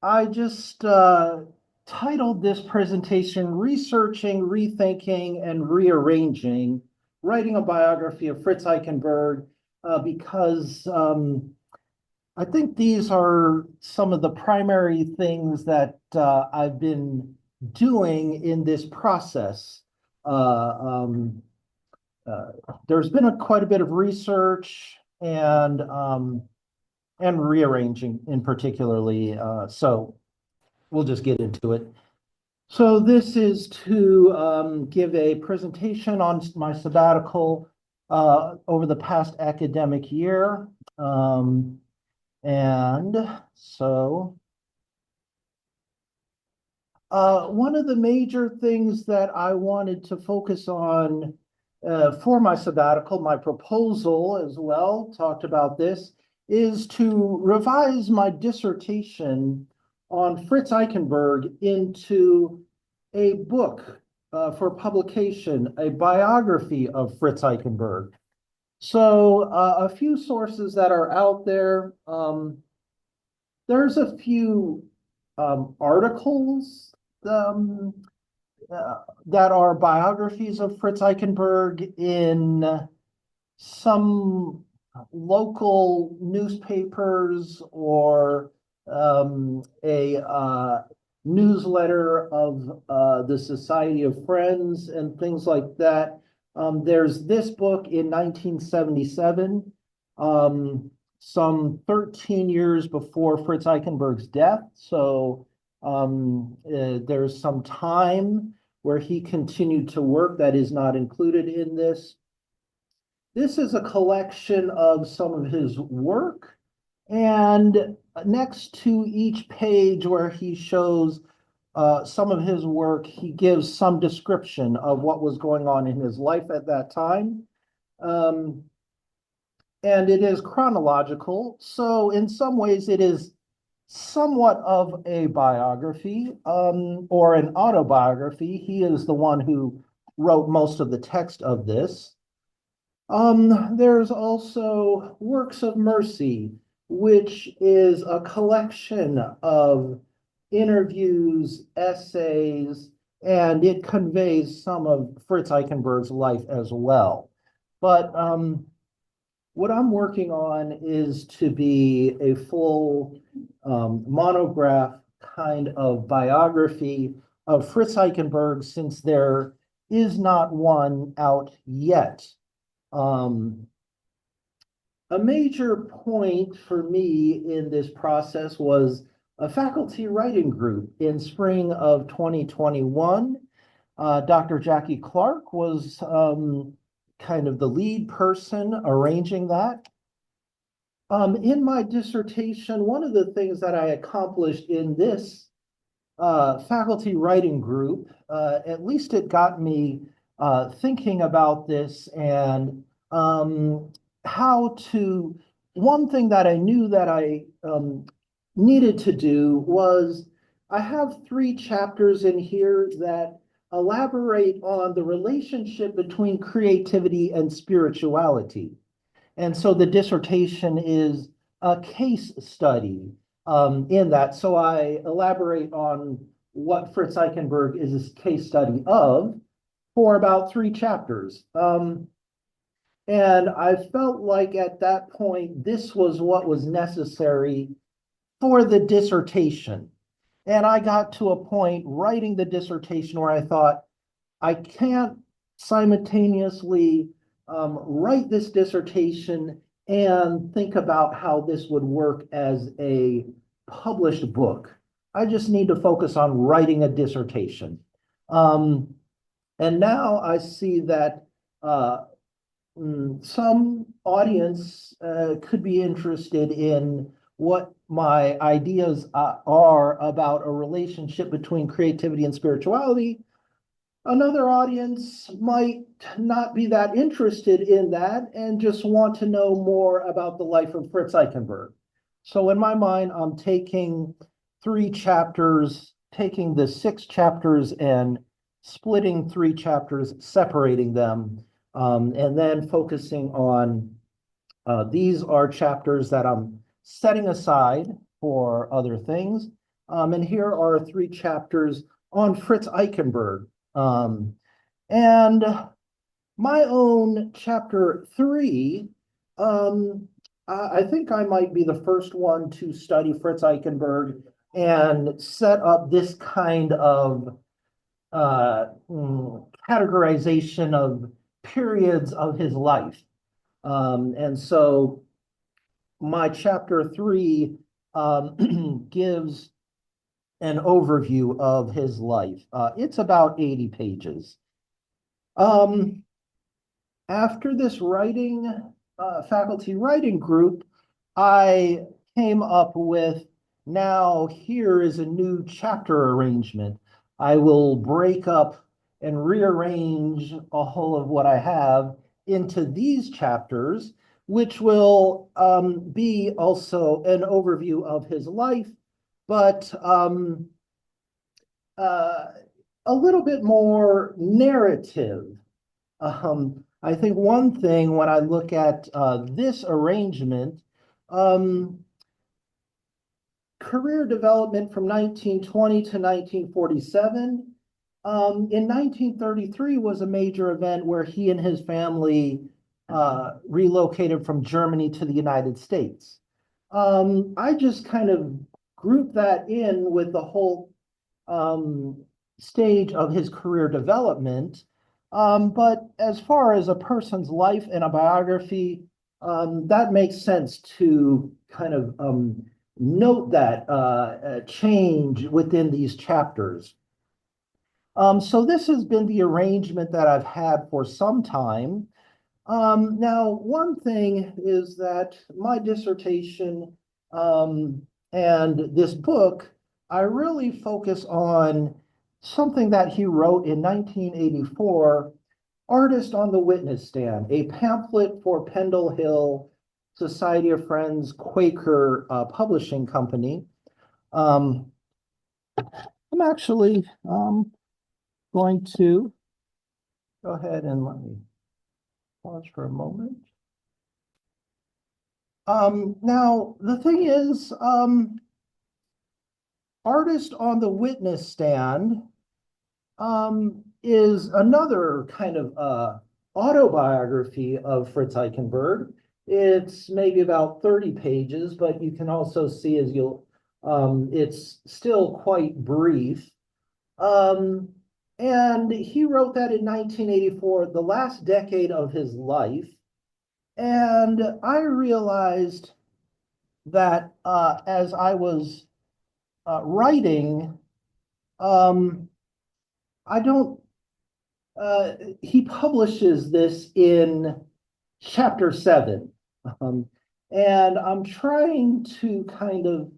I just titled this presentation Researching, Rethinking, and Rearranging, Writing a Biography of Fritz Eichenberg, because I think these are some of the primary things that I've been doing in this process. Uh, um, uh, there's been quite a bit of research and rearranging in particularly. So we'll just get into it. So this is to give a presentation on my sabbatical over the past academic year. Um, and so one of the major things that I wanted to focus on for my sabbatical, my proposal as well, talked about this, is to revise my dissertation on Fritz Eichenberg into a book for publication, a biography of Fritz Eichenberg. So a few sources that are out there. There's a few articles um, that are biographies of Fritz Eichenberg in some local newspapers or a newsletter of the Society of Friends and things like that. There's this book in 1977, some 13 years before Fritz Eichenberg's death. So there's some time where he continued to work that is not included in this. This is a collection of some of his work, and next to each page where he shows some of his work, he gives some description of what was going on in his life at that time. Um, and it is chronological, so in some ways it is somewhat of a biography or an autobiography. He is the one who wrote most of the text of this. There's also Works of Mercy, which is a collection of interviews, essays, and it conveys some of Fritz Eichenberg's life as well. But what I'm working on is to be a full monograph kind of biography of Fritz Eichenberg, since there is not one out yet. Um, a major point for me in this process was a faculty writing group in spring of 2021. Dr. Jackie Clark was kind of the lead person arranging that. In my dissertation, one of the things that I accomplished in this faculty writing group, at least it got me thinking about this and how to. One thing that I knew that I needed to do was I have 3 chapters in here that elaborate on the relationship between creativity and spirituality. And so the dissertation is a case study in that. So I elaborate on what Fritz Eichenberg is a case study of for about 3 chapters. And I felt like at that point, this was what was necessary for the dissertation. And I got to a point writing the dissertation where I thought, I can't simultaneously write this dissertation and think about how this would work as a published book. I just need to focus on writing a dissertation. Um, and now I see that some audience could be interested in what my ideas are about a relationship between creativity and spirituality. Another audience might not be that interested in that and just want to know more about the life of Fritz Eichenberg. So in my mind, I'm taking 3 chapters, taking the 6 chapters and splitting 3 chapters, separating them, and then focusing on these are chapters that I'm setting aside for other things. And here are 3 chapters on Fritz Eichenberg. And my own chapter 3, I think I might be the first one to study Fritz Eichenberg and set up this kind of categorization of periods of his life. And so my chapter 3 gives an overview of his life. It's about 80 pages. After this faculty writing group, I came up with, now here is a new chapter arrangement. I will break up and rearrange a whole of what I have into these chapters, which will be also an overview of his life, but a little bit more narrative. I think one thing when I look at this arrangement, career development from 1920 to 1947. In 1933 was a major event where he and his family relocated from Germany to the United States. I just kind of grouped that in with the whole stage of his career development. But as far as a person's life and a biography, that makes sense to kind of note that change within these chapters. So this has been the arrangement that I've had for some time. Now, one thing is that my dissertation and this book, I really focus on something that he wrote in 1984, Artist on the Witness Stand, a pamphlet for Pendle Hill Society of Friends Quaker Publishing Company. I'm actually going to go ahead and let me pause for a moment. Now, the thing is, Artist on the Witness Stand is another kind of autobiography of Fritz Eichenberg. It's maybe about 30 pages, but you can also see as you'll, it's still quite brief. And he wrote that in 1984, the last decade of his life. And I realized that as I was writing, he publishes this in chapter 7. And I'm trying to kind of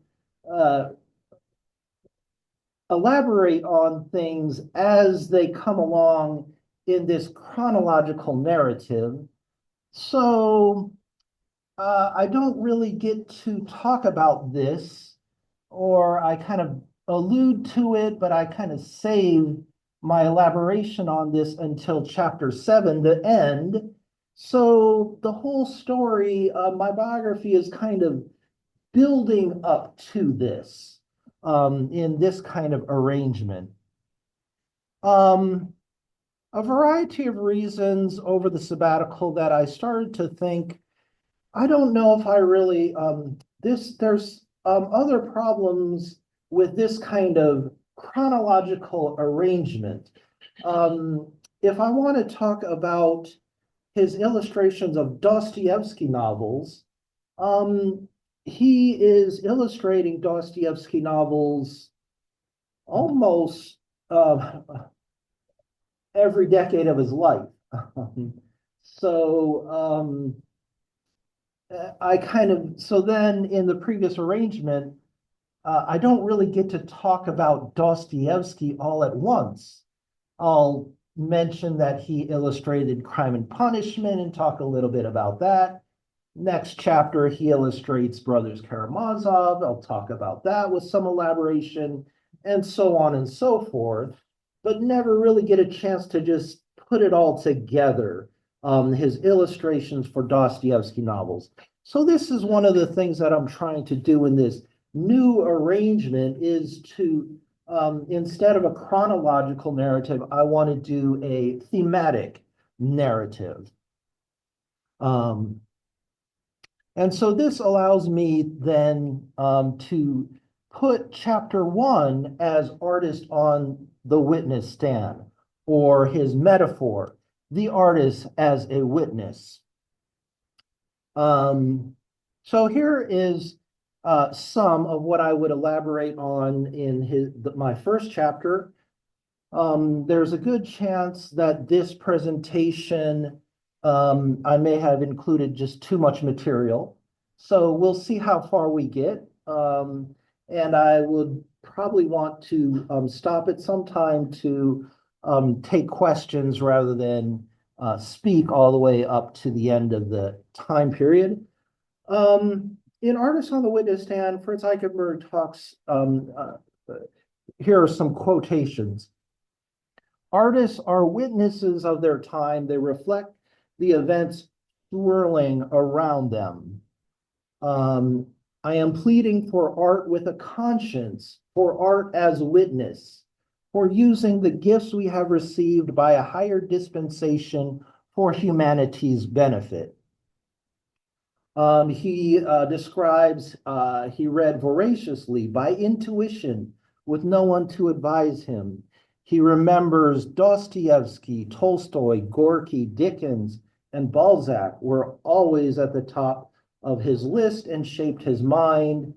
elaborate on things as they come along in this chronological narrative. So I don't really get to talk about this, or I kind of allude to it, but I kind of save my elaboration on this until chapter 7, the end. So the whole story, my biography is kind of building up to this in this kind of arrangement. A variety of reasons over the sabbatical that I started to think, I don't know if I really, there's other problems with this kind of chronological arrangement. If I want to talk about his illustrations of Dostoevsky novels, he is illustrating Dostoevsky novels almost every decade of his life. So so then in the previous arrangement, I don't really get to talk about Dostoevsky all at once. I'll mention that he illustrated Crime and Punishment and talk a little bit about that. Next chapter, he illustrates Brothers Karamazov. I'll talk about that with some elaboration, and so on and so forth, but never really get a chance to just put it all together, his illustrations for Dostoevsky novels. So this is one of the things that I'm trying to do in this new arrangement is to, instead of a chronological narrative, I want to do a thematic narrative. And so this allows me then to put chapter 1 as artist on the witness stand, or his metaphor, the artist as a witness. So here is some of what I would elaborate on in my first chapter. There's a good chance that this presentation, I may have included just too much material. So we'll see how far we get. And I would probably want to stop at some time to take questions rather than speak all the way up to the end of the time period. In Artists on the Witness Stand, Fritz Eichenberg talks, here are some quotations. Artists are witnesses of their time. They reflect the events swirling around them. I am pleading for art with a conscience, for art as witness, for using the gifts we have received by a higher dispensation for humanity's benefit. He describes, he read voraciously by intuition with no one to advise him. He remembers Dostoevsky, Tolstoy, Gorky, Dickens, and Balzac were always at the top of his list and shaped his mind,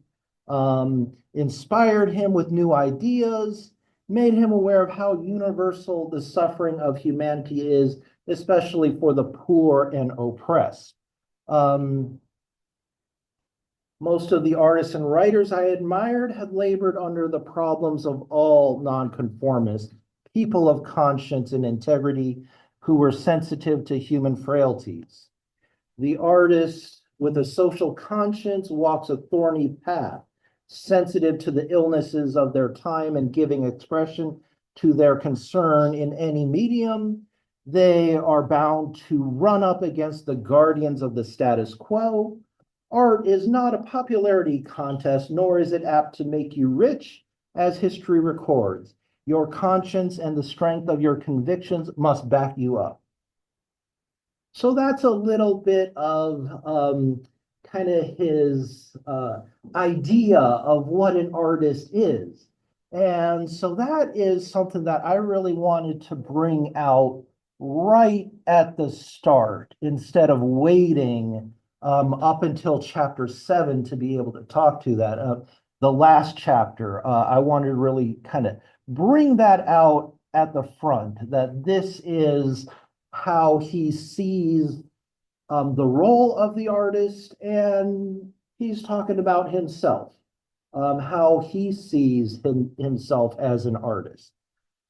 inspired him with new ideas, made him aware of how universal the suffering of humanity is, especially for the poor and oppressed. Most of the artists and writers I admired had labored under the problems of all nonconformists, people of conscience and integrity who were sensitive to human frailties. The artist with a social conscience walks a thorny path, sensitive to the illnesses of their time and giving expression to their concern in any medium. They are bound to run up against the guardians of the status quo. Art is not a popularity contest, nor is it apt to make you rich, as history records. Your conscience and the strength of your convictions must back you up. So that's a little bit of kind of his idea of what an artist is. And so that is something that I really wanted to bring out right at the start instead of waiting up until chapter 7 to be able to talk to that. The last chapter, I wanted to really kind of bring that out at the front, that this is how he sees the role of the artist, and he's talking about himself, how he sees himself as an artist.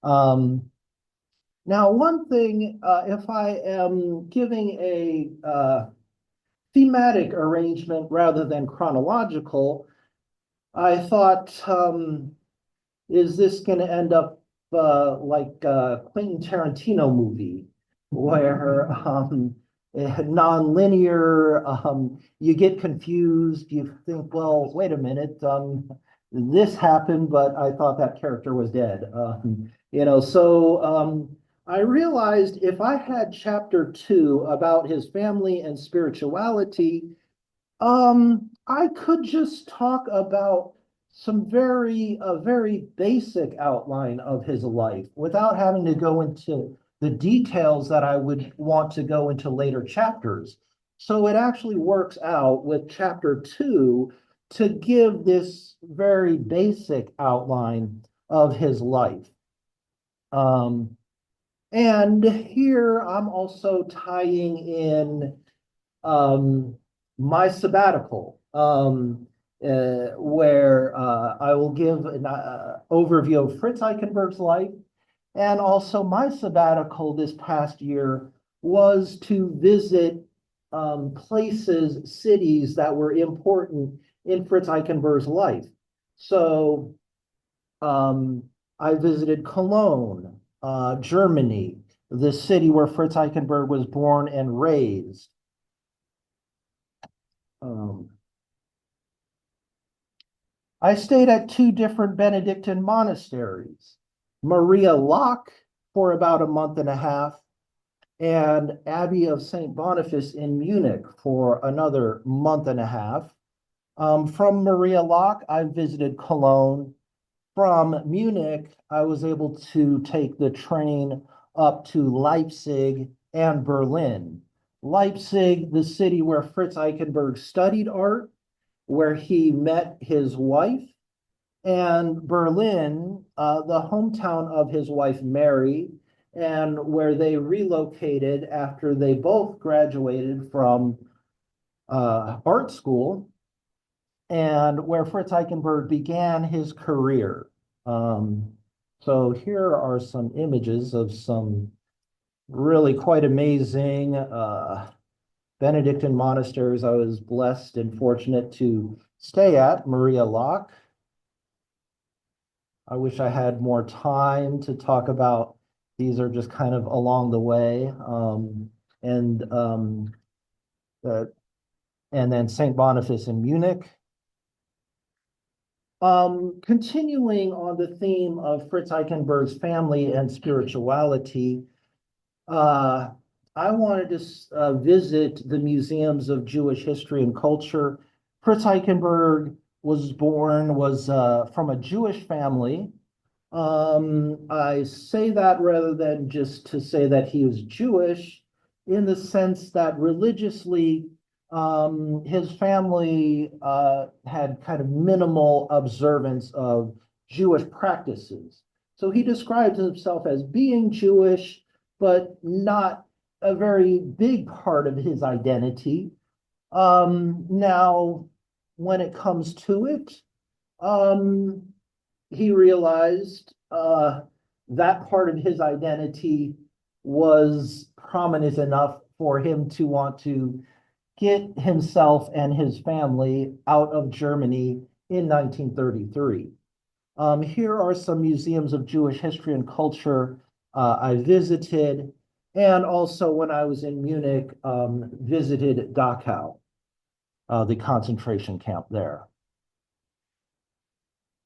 Now, one thing, if I am giving a thematic arrangement rather than chronological, I thought, is this going to end up like a Quentin Tarantino movie where non-linear, you get confused, you think, well, wait a minute, this happened, but I thought that character was dead. So I realized if I had chapter 2 about his family and spirituality, I could just talk about some very basic outline of his life without having to go into the details that I would want to go into later chapters. So it actually works out with chapter 2 to give this very basic outline of his life. And here I'm also tying in my sabbatical, where I will give an overview of Fritz Eichenberg's life. And also my sabbatical this past year was to visit places, cities that were important in Fritz Eichenberg's life. So I visited Cologne, Germany, the city where Fritz Eichenberg was born and raised. I stayed at two different Benedictine monasteries, Maria Lach for about a month and a half, and Abbey of St. Boniface in Munich for another month and a half. From Maria Lach, I visited Cologne. From Munich, I was able to take the train up to Leipzig and Berlin. Leipzig, the city where Fritz Eichenberg studied art, where he met his wife, and Berlin, the hometown of his wife Mary, and where they relocated after they both graduated from art school, and where Fritz Eichenberg began his career. So here are some images of some really quite amazing Benedictine monasteries I was blessed and fortunate to stay at. Maria Lach. I wish I had more time to talk about. These are just kind of along the way. And then St. Boniface in Munich. Continuing on the theme of Fritz Eichenberg's family and spirituality, I wanted to visit the museums of Jewish history and culture. Fritz Eichenberg was from a Jewish family. I say that rather than just to say that he was Jewish, in the sense that religiously, his family had kind of minimal observance of Jewish practices. So he describes himself as being Jewish, but not a very big part of his identity. Now, when it comes to it, he realized that part of his identity was prominent enough for him to want to get himself and his family out of Germany in 1933. Here are some museums of Jewish history and culture I visited, and also when I was in Munich, visited Dachau, the concentration camp there.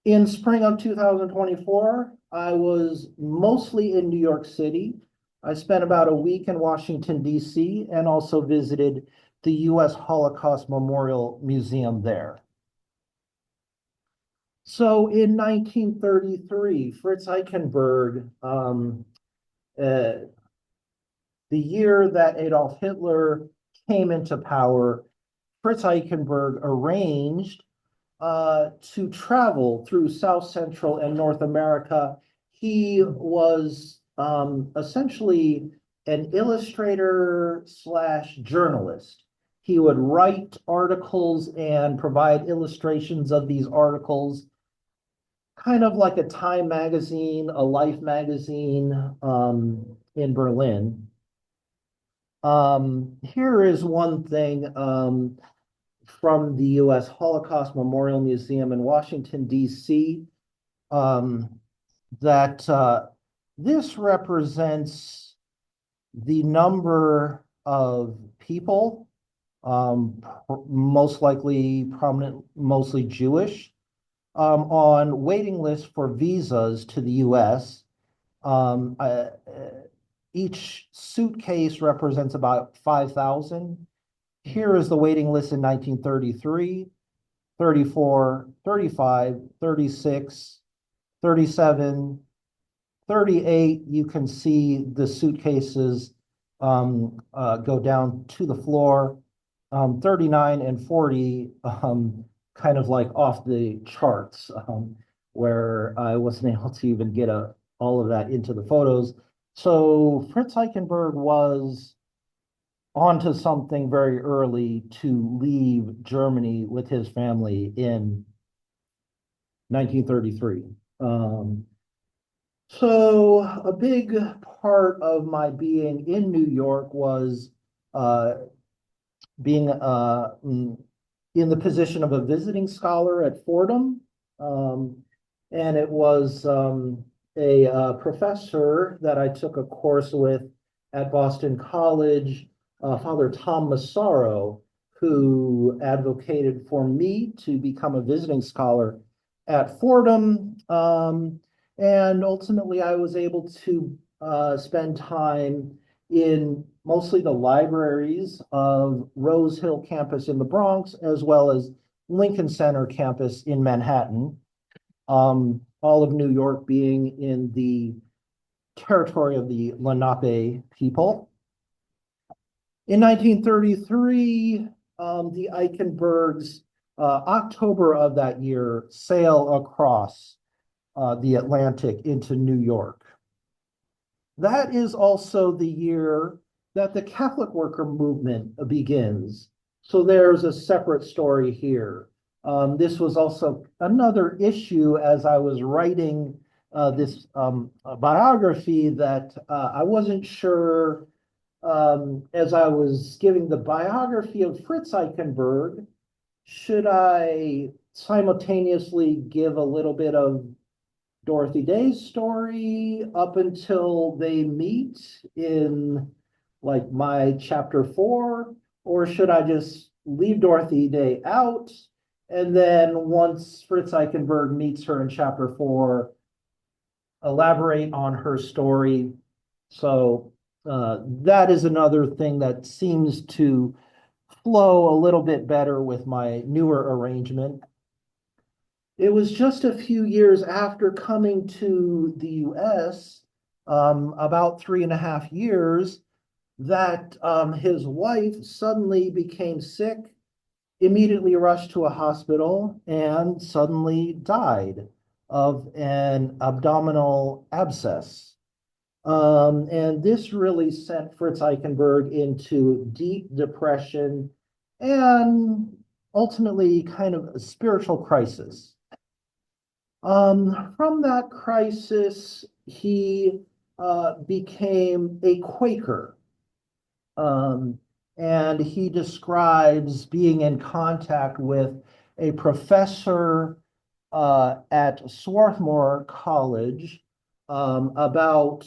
In spring of 2024, I was mostly in New York City. I spent about a week in Washington, D.C., and also visited the U.S. Holocaust Memorial Museum there. So in 1933, Fritz Eichenberg, the year that Adolf Hitler came into power, Fritz Eichenberg arranged to travel through South Central and North America. He was essentially an illustrator slash journalist. He would write articles and provide illustrations of these articles, kind of like a Time magazine, a Life magazine in Berlin. Here is one thing from the U.S. Holocaust Memorial Museum in Washington, D.C., that this represents the number of people, most likely prominent, mostly Jewish, on waiting lists for visas to the U.S. Each suitcase represents about 5,000. Here is the waiting list in 1933, 34, 35, 36, 37, 38. You can see the suitcases go down to the floor. 39 and 40 kind of like off the charts, where I wasn't able to even get all of that into the photos. So Fritz Eichenberg was onto something very early to leave Germany with his family in 1933. So a big part of my being in New York was being in the position of a visiting scholar at Fordham. And it was a professor that I took a course with at Boston College, Father Tom Massaro, who advocated for me to become a visiting scholar at Fordham. And ultimately, I was able to spend time in mostly the libraries of Rose Hill campus in the Bronx, as well as Lincoln Center campus in Manhattan. All of New York being in the territory of the Lenape people. In 1933, the Eichenbergs, October of that year, sail across the Atlantic into New York. That is also the year that the Catholic worker movement begins. So there's a separate story here. This was also another issue as I was writing this biography that I wasn't sure as I was giving the biography of Fritz Eichenberg, should I simultaneously give a little bit of Dorothy Day's story up until they meet in like my chapter 4, or should I just leave Dorothy Day out? And then once Fritz Eichenberg meets her in chapter 4, elaborate on her story. So that is another thing that seems to flow a little bit better with my newer arrangement. It was just a few years after coming to the US, about 3.5 years, that his wife suddenly became sick, immediately rushed to a hospital, and suddenly died of an abdominal abscess. And this really sent Fritz Eichenberg into deep depression and ultimately kind of a spiritual crisis. From that crisis, he became a Quaker. And he describes being in contact with a professor at Swarthmore College about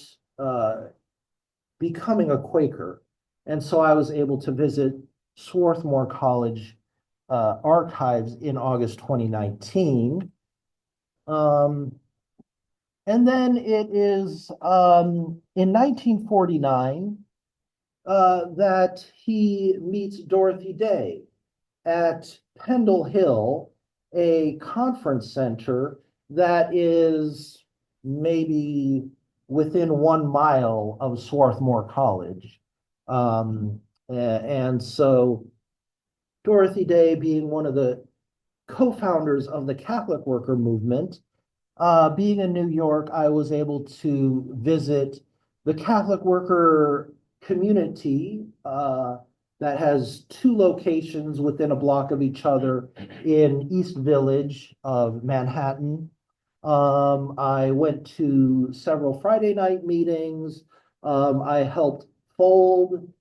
becoming a Quaker. And so I was able to visit Swarthmore College archives in August 2019. And then it is in 1949 that he meets Dorothy Day at Pendle Hill, a conference center that is maybe within 1 mile of Swarthmore College. And so Dorothy Day, being one of the co-founders of the Catholic worker movement, being in New York, I was able to visit the Catholic worker community that has 2 locations within a block of each other in East Village of Manhattan. I went to several Friday night meetings. I helped fold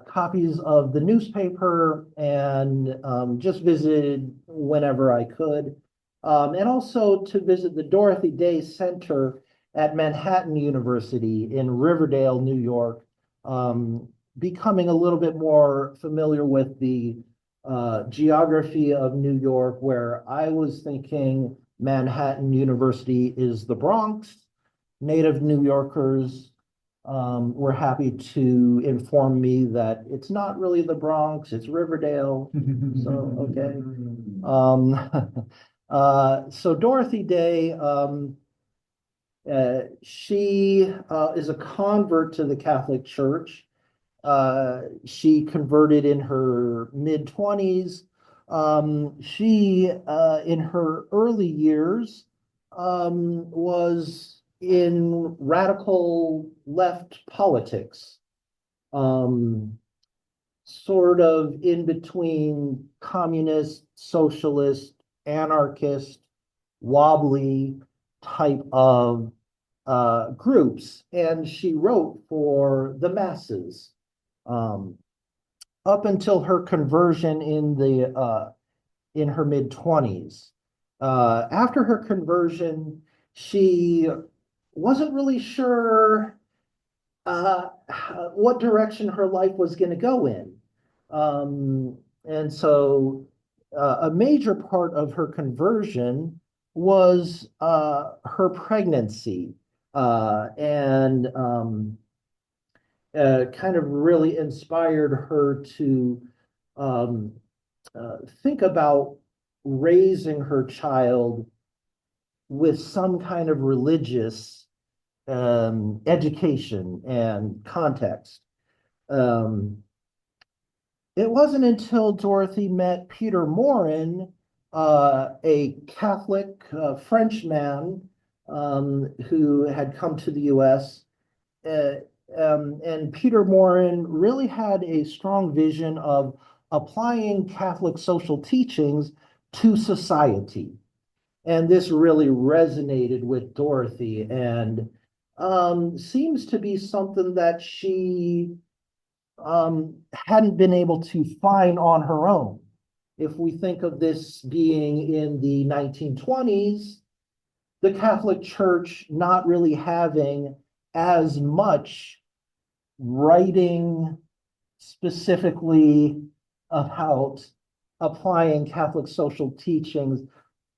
copies of the newspaper and just visited whenever I could. And also to visit the Dorothy Day Center at Manhattan University in Riverdale, New York, becoming a little bit more familiar with the geography of New York, where I was thinking Manhattan University is the Bronx. Native New Yorkers were happy to inform me that it's not really the Bronx, it's Riverdale. So, okay. So Dorothy Day, she is a convert to the Catholic Church. She converted in her mid-20s. She, in her early years, was in radical left politics, sort of in between communist, socialist, anarchist, wobbly type of groups. And she wrote for the masses up until her conversion in her mid-20s. After her conversion, she wasn't really sure what direction her life was going to go in. And so a major part of her conversion was her pregnancy, and kind of really inspired her to um, think about raising her child with some kind of religious education and context. Um, it wasn't until Dorothy met Peter Morin, a Catholic Frenchman who had come to the US. Uh, and Peter Morin really had a strong vision of applying Catholic social teachings to society. And this really resonated with Dorothy and seems to be something that she hadn't been able to find on her own. If we think of this being in the 1920s, the Catholic Church not really having as much writing specifically about applying Catholic social teachings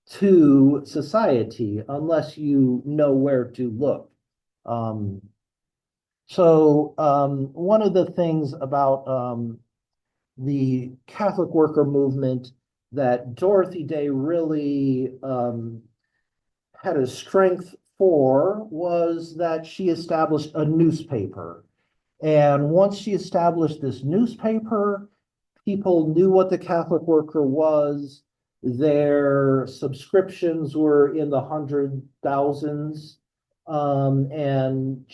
to society, unless you know where to look. Um, One of the things about the Catholic worker movement that Dorothy Day really had a strength for was that she established a newspaper. And once she established this newspaper, people knew what the Catholic Worker was. Their subscriptions were in the hundred thousands, and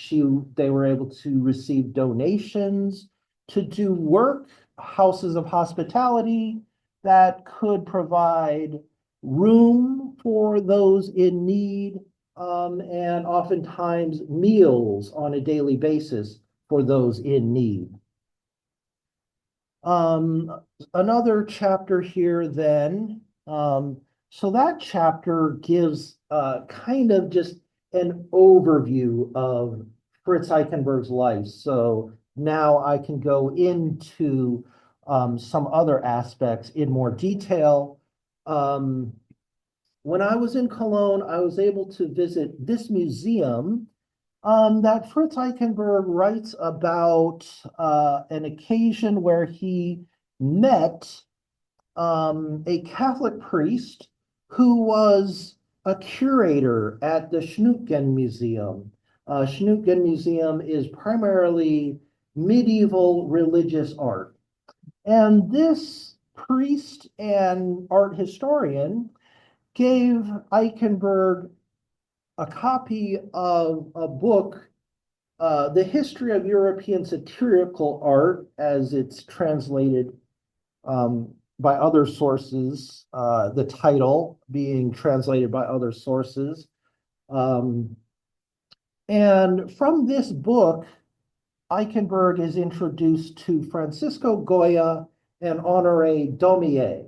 they were able to receive donations to do work, houses of hospitality that could provide room for those in need, and oftentimes meals on a daily basis for those in need. Another chapter here then. So that chapter gives kind of just an overview of Fritz Eichenberg's life. So now I can go into some other aspects in more detail. When I was in Cologne, I was able to visit this museum that Fritz Eichenberg writes about an occasion where he met a Catholic priest who was a curator at the Schnutgen Museum. Schnutgen Museum is primarily medieval religious art. And this priest and art historian gave Eichenberg a copy of a book, The History of European Satirical Art, as it's translated by other sources, the title being translated by other sources. And from this book, Eichenberg is introduced to Francisco Goya and Honoré Daumier.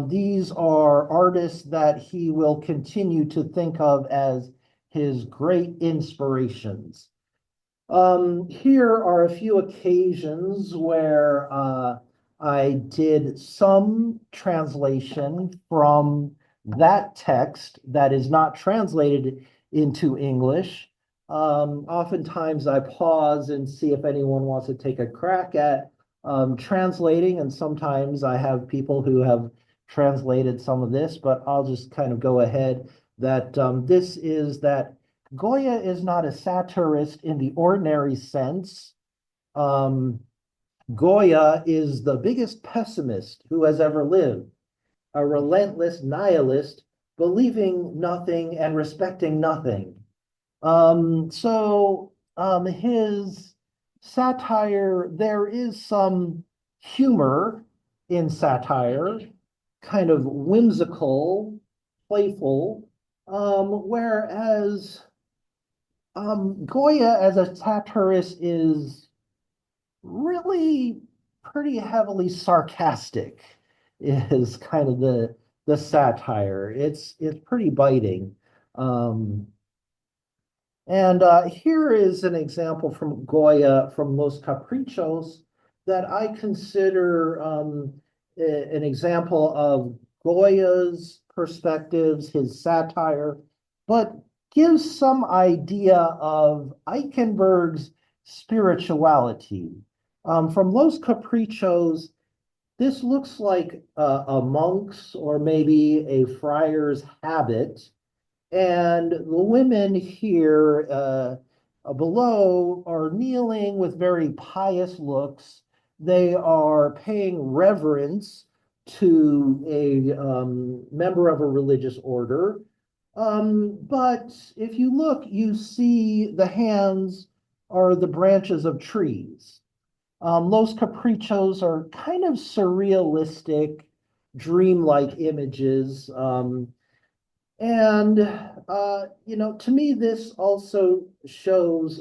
These are artists that he will continue to think of as his great inspirations. Here are a few occasions where I did some translation from that text that is not translated into English. Oftentimes I pause and see if anyone wants to take a crack at translating, and sometimes I have people who have translated some of this, but I'll just kind of go ahead that this is that Goya is not a satirist in the ordinary sense. Goya is the biggest pessimist who has ever lived, a relentless nihilist, believing nothing and respecting nothing. His satire, there is some humor in satire, kind of whimsical, playful, whereas Goya as a satirist is really pretty heavily sarcastic, is kind of the satire. It's pretty biting. Here is an example from Goya from Los Caprichos that I consider an example of Goya's perspectives, his satire, but gives some idea of Eichenberg's spirituality. From Los Caprichos, this looks like a monk's or maybe a friar's habit. And the women here below are kneeling with very pious looks. They are paying reverence to a member of a religious order. But if you look, you see the hands are the branches of trees. Los Caprichos are kind of surrealistic, dreamlike images. And to me, this also shows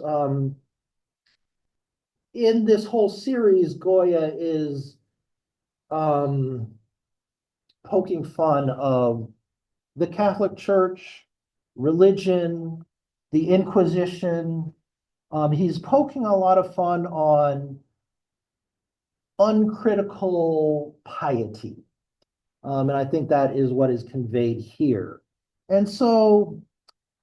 in this whole series, Goya is um, poking fun of the Catholic Church, religion, the Inquisition. He's poking a lot of fun on uncritical piety. And I think that is what is conveyed here. And so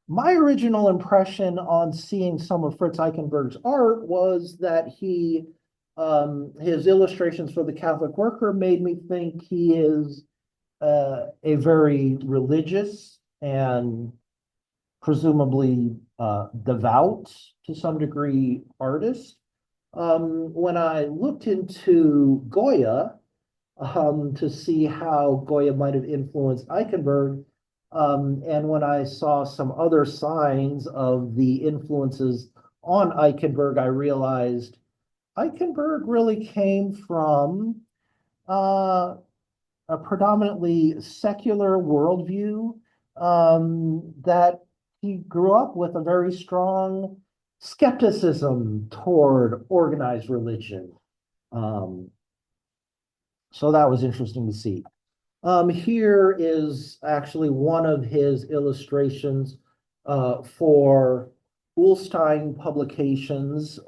my original impression on seeing some of Fritz Eichenberg's art was that his illustrations for the Catholic Worker made me think he is a very religious and presumably devout to some degree artist. When I looked into Goya to see how Goya might have influenced Eichenberg, and when I saw some other signs of the influences on Eichenberg, I realized Eichenberg really came from uh, a predominantly secular worldview, that he grew up with a very strong skepticism toward organized religion. Um, so that was interesting to see. Here is actually one of his illustrations for Ullstein Publications,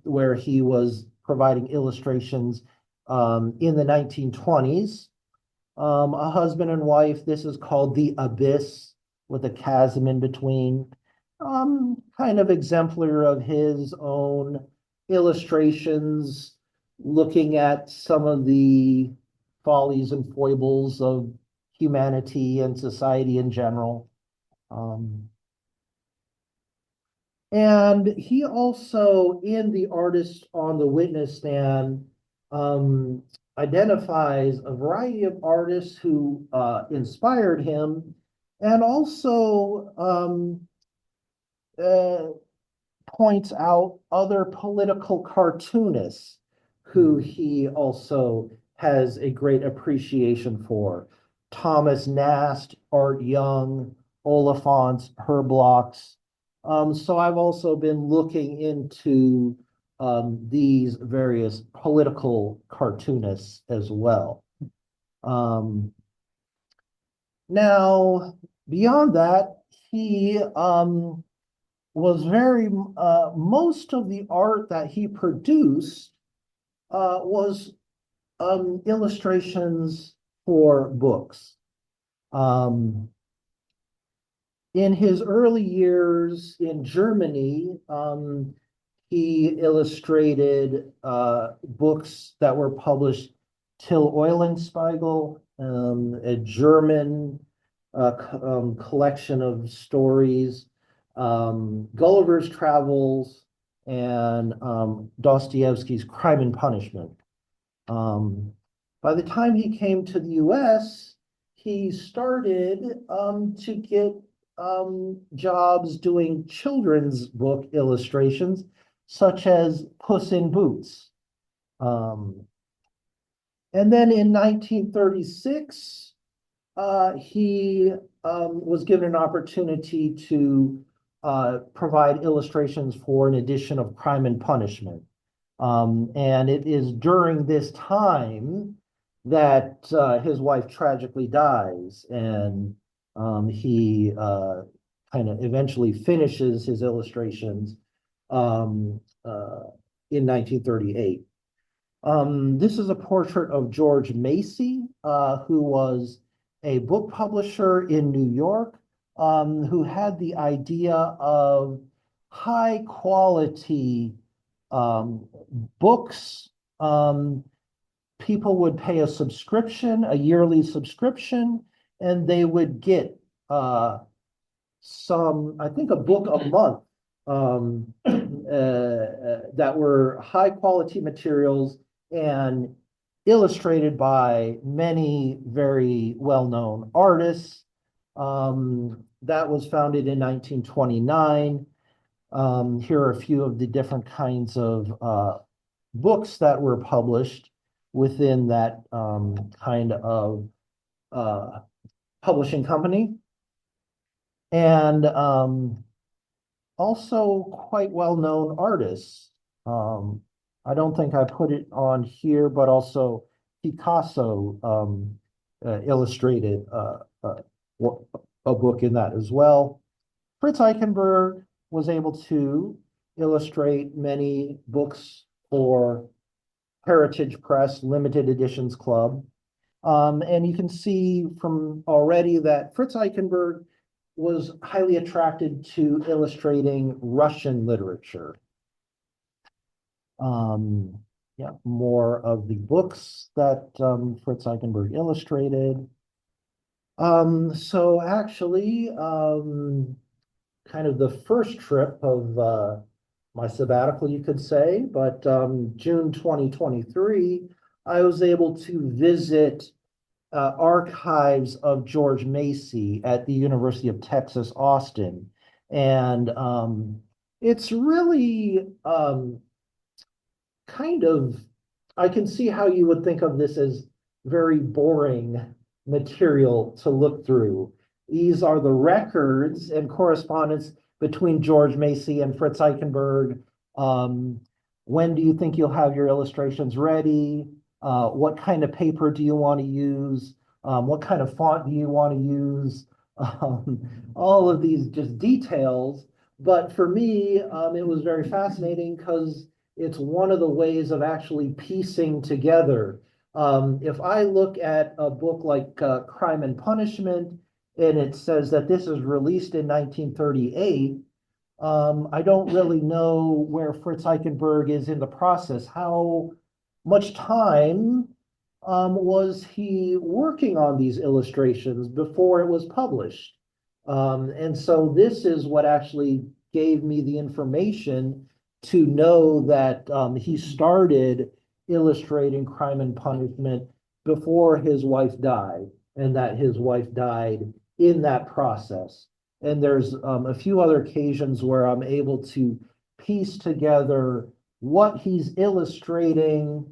where he was providing illustrations in the 1920s. A husband and wife, this is called The Abyss with a chasm in between. Kind of exemplar of his own illustrations, looking at some of the follies and foibles of humanity and society in general. And he also, in the artist on the witness stand, identifies a variety of artists who inspired him, and also uh, points out other political cartoonists who he also has a great appreciation for. Thomas Nast, Art Young, Oliphant, Herblocks. So I've also been looking into these various political cartoonists as well. Now, beyond that, he was very, most of the art that he produced was illustrations for books. In his early years in Germany, he illustrated books that were published Till Eulenspiegel, a German collection of stories, Gulliver's Travels, and Dostoevsky's Crime and Punishment. By the time he came to the US, he started to get jobs doing children's book illustrations, such as Puss in Boots. And then in 1936, he was given an opportunity to provide illustrations for an edition of Crime and Punishment. And it is during this time that his wife tragically dies, and he kind of eventually finishes his illustrations in 1938. This is a portrait of George Macy, who was a book publisher in New York, who had the idea of high quality books. People would pay a subscription, a yearly subscription, and they would get I think a book a month that were high quality materials and illustrated by many very well-known artists. That was founded in 1929. Here are a few of the different kinds of books that were published within that kind of publishing company. And also quite well-known artists. I don't think I put it on here, but also Picasso illustrated a book in that as well. Fritz Eichenberg was able to illustrate many books for Heritage Press Limited Editions Club. And you can see from already that Fritz Eichenberg was highly attracted to illustrating Russian literature. Yeah, more of the books that Fritz Eichenberg illustrated. So actually, kind of the first trip of my sabbatical, you could say, but June 2023, I was able to visit archives of George Macy at the University of Texas, Austin. And it's really kind of, I can see how you would think of this as very boring material to look through. These are the records and correspondence between George Macy and Fritz Eichenberg. When do you think you'll have your illustrations ready? What kind of paper do you want to use? What kind of font do you want to use? All of these just details. But for me, it was very fascinating because it's one of the ways of actually piecing together. If I look at a book like Crime and Punishment, and it says that this is released in 1938, I don't really know where Fritz Eichenberg is in the process. How much time was he working on these illustrations before it was published? And so this is what actually gave me the information to know that he started illustrating Crime and Punishment before his wife died, and that his wife died in that process. And there's a few other occasions where I'm able to piece together what he's illustrating,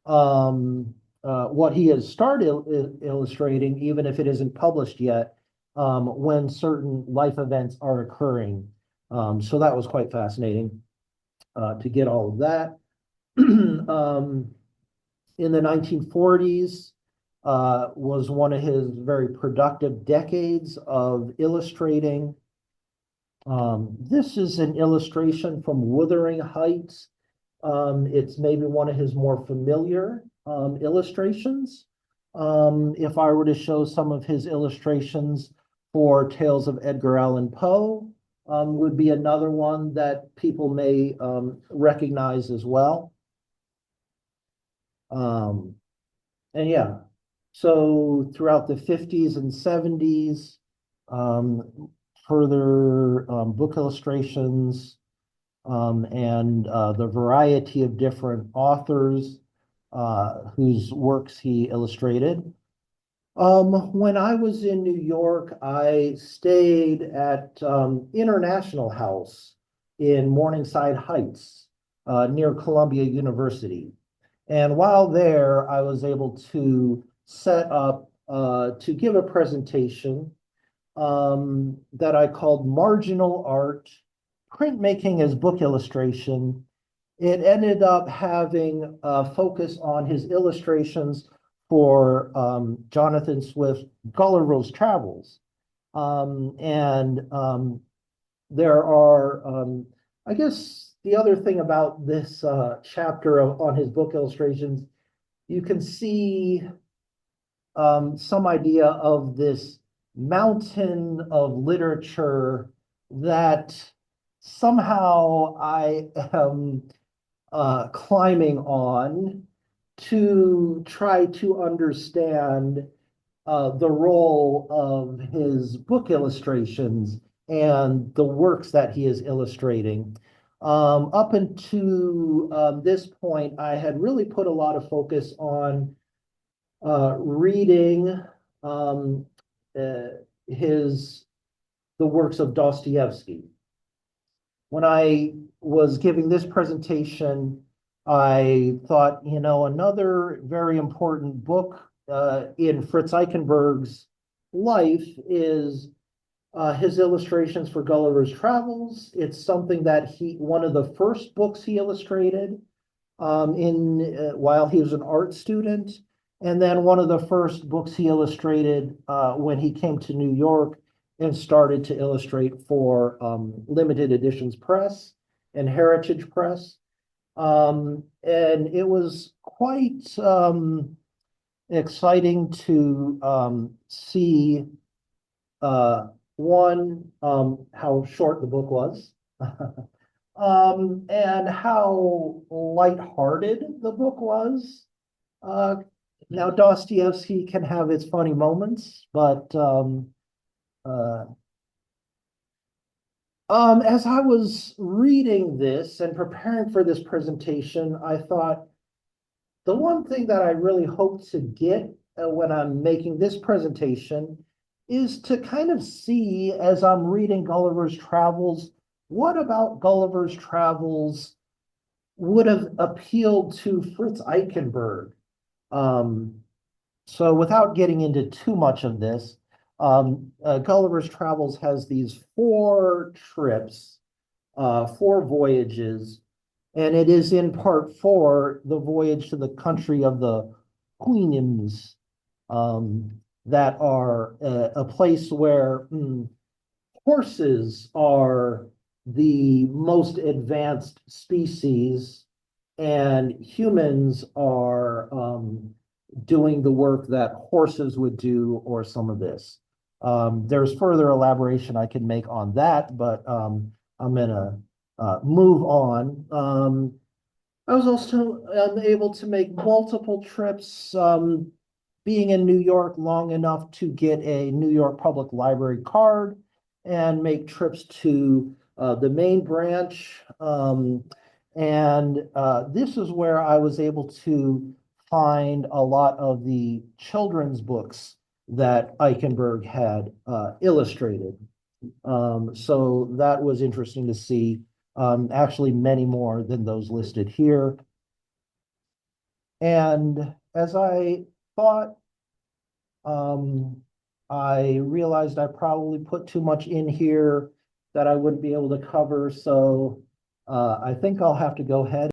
what he has started illustrating, even if it isn't published yet, when certain life events are occurring. So that was quite fascinating to get all of that. In the 1940s, was one of his very productive decades of illustrating. This is an illustration from Wuthering Heights. It's maybe one of his more familiar illustrations. If I were to show some of his illustrations for Tales of Edgar Allan Poe, would be another one that people may recognize as well. And yeah, so throughout the 50s and 70s, further book illustrations, and the variety of different authors whose works he illustrated. When I was in New York, I stayed at International House in Morningside Heights, near Columbia University. And while there, I was able to set up to give a presentation that I called Marginal Art, Printmaking as Book Illustration. It ended up having a focus on his illustrations for Jonathan Swift's Gulliver's Travels. There are, I guess the other thing about this chapter on his book illustrations, you can see some idea of this mountain of literature that somehow I am climbing on to try to understand the role of his book illustrations and the works that he is illustrating. Up until this point, I had really put a lot of focus on reading the works of Dostoevsky. When I was giving this presentation, I thought, another very important book in Fritz Eichenberg's life is his illustrations for Gulliver's Travels. It's something that one of the first books he illustrated while he was an art student, and then one of the first books he illustrated when he came to New York and started to illustrate for Limited Editions Press and Heritage Press. And it was quite exciting to see how short the book was, and how lighthearted the book was. Now Dostoevsky can have its funny moments, but as I was reading this and preparing for this presentation, I thought the one thing that I really hope to get when I'm making this presentation is to kind of see, as I'm reading Gulliver's Travels, what about Gulliver's Travels would have appealed to Fritz Eichenberg. So without getting into too much of this, Gulliver's Travels has these 4 trips, 4 voyages, and it is in part 4, the voyage to the country of the Houyhnhnms, that are a place where horses are the most advanced species, and humans are doing the work that horses would do, or some of this. There's further elaboration I can make on that, but I'm gonna move on. I was also able to make multiple trips, being in New York long enough to get a New York Public Library card and make trips to the main branch. And this is where I was able to find a lot of the children's books that Eichenberg had illustrated. So that was interesting to see. Actually, many more than those listed here. And as I thought, I realized I probably put too much in here that I wouldn't be able to cover. So I think I'll have to go ahead